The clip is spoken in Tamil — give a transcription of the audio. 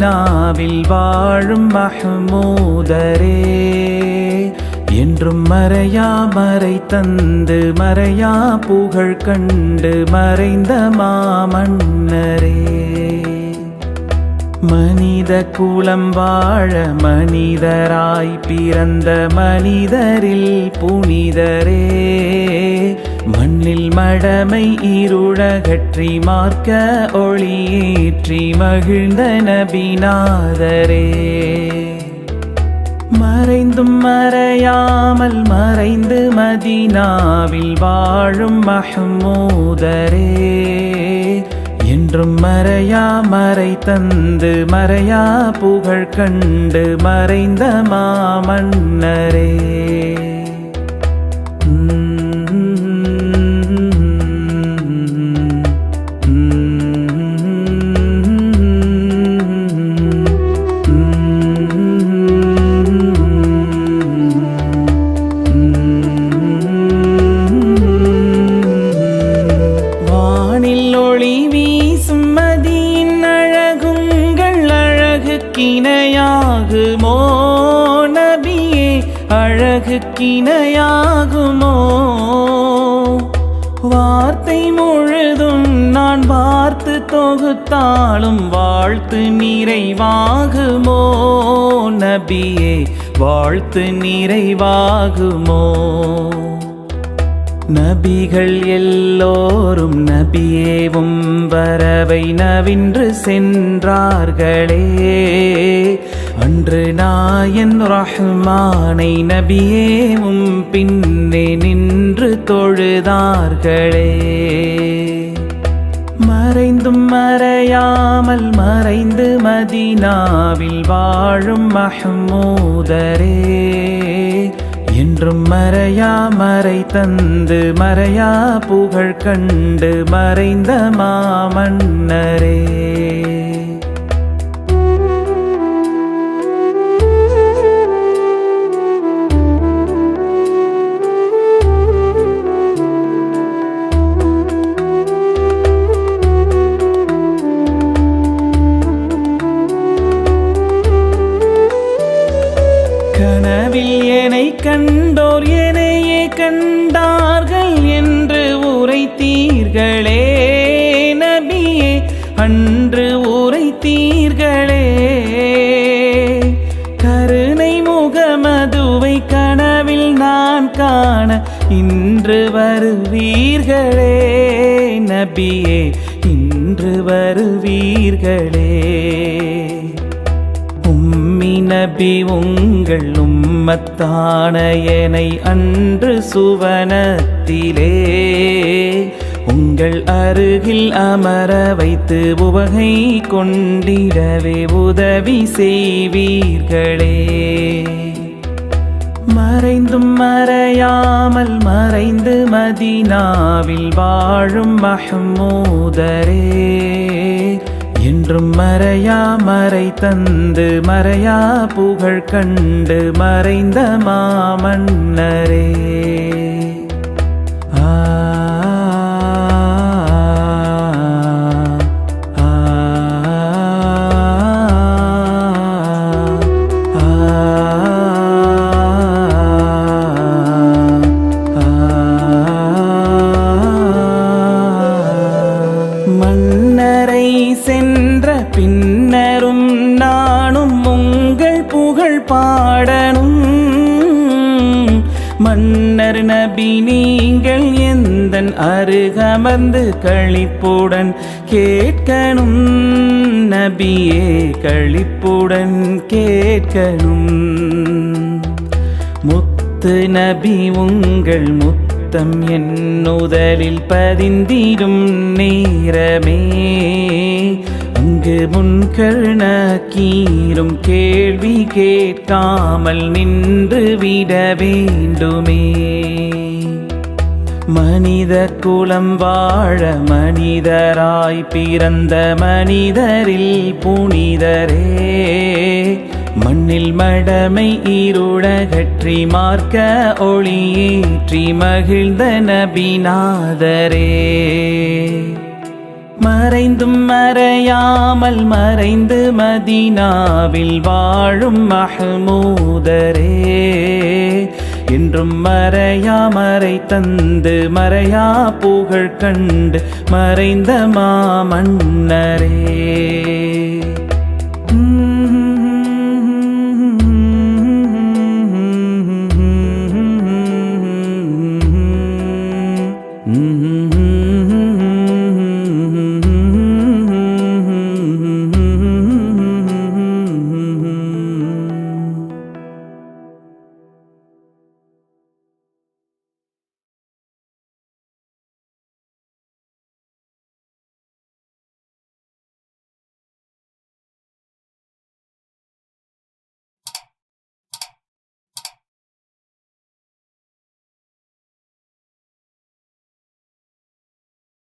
மதீனாவில் வாழும் மஹ்மூதரே, என்றும் மறையா மறை தந்து மறையா புகழ் கண்டு மறைந்த மாமன்னரே. மனித குலம் வாழ மனிதராய் பிறந்த மனிதரில் புனிதரே, மண்ணில் மடமை இருளகற்றி மார்க்க ஒளியேற்றி மகிழ்ந்த நபிநாதரே. மறைந்தும் மறையாமல் மறைந்து மதீனாவில் வாழும் மஹ்மூதரே, என்றும் மறையா மறை தந்து மறையா புகழ் கண்டு மறைந்த மாமன்னரே. கிணையாகுமோ நபியே, அழகு கிணையாகுமோ? வார்த்தை முழுதும் நான் பார்த்து தொகுத்தாலும் வாழ்த்து நிறைவாகுமோ நபியே, வாழ்த்து நிறைவாகுமோ? நபிகள் எல்லோரும் நபியேவும் வரவை நவின்று சென்றார்களே, அன்று நாயன் ரஹ்மானை நபியேவும் பின்னே நின்று தொழுதார்களே. மறைந்தும் மறையாமல் மறைந்து மதீனாவில் வாழும் மஹ்மூதரே, என்றும் மறையா மறை தந்து மறையா புகழ் கண்டு மறைந்த மாமன்னரே. கனவில் என்னை கண்டோர் என்னையே கண்டார்கள் என்று உரைத்தீர்களே நபியே, அன்று உரைத்தீர்களே. கருணை முகமதுவை கனவில் நான் காண இன்று வருவீர்களே நபியே, இன்று வருவீர்களே. நபி உங்கள் உம்மத்தான என்னை அன்று சுவனத்திலே உங்கள் அருகில் அமர வைத்து உவகை கொண்டிடவே உதவி செய்வீர்களே. மறைந்தும் மறையாமல் மறைந்து மதீனாவில் வாழும் மஹ்மூதரே, என்றும் மறையா மறை தந்து மறையா புகழ் கண்டு மறைந்த மாமன்னரே. மன்னரை சென்ற பின்னரும் நானும் உங்கள் புகழ் பாடணும். மன்னர் நபி நீங்கள் எந்தன் அருகமர்ந்து களிப்புடன் கேட்கணும் நபியே, களிப்புடன் கேட்கணும். முத்து நபி உங்கள் முத்தம் என் உதலில் பதிந்திடும் நேரமே, அங்கு முன்கர் நக்கீரும் கேள்வி கேட்காமல் நின்று விட வேண்டுமே. மனித குலம் வாழ மனிதராய் பிறந்த மனிதரில் புனிதரே, மண்ணில் மடமை இருளகற்றி மார்க்க ஒளியேற்றி மகிழ்ந்த நபிநாதரே. மறைந்தும் மறையாமல் மறைந்து மதீனாவில் வாழும் மஹ்மூதரே, என்றும் மறையா மறை தந்து மறையா புகழ் கண்டு மறைந்த மாமன்னரே.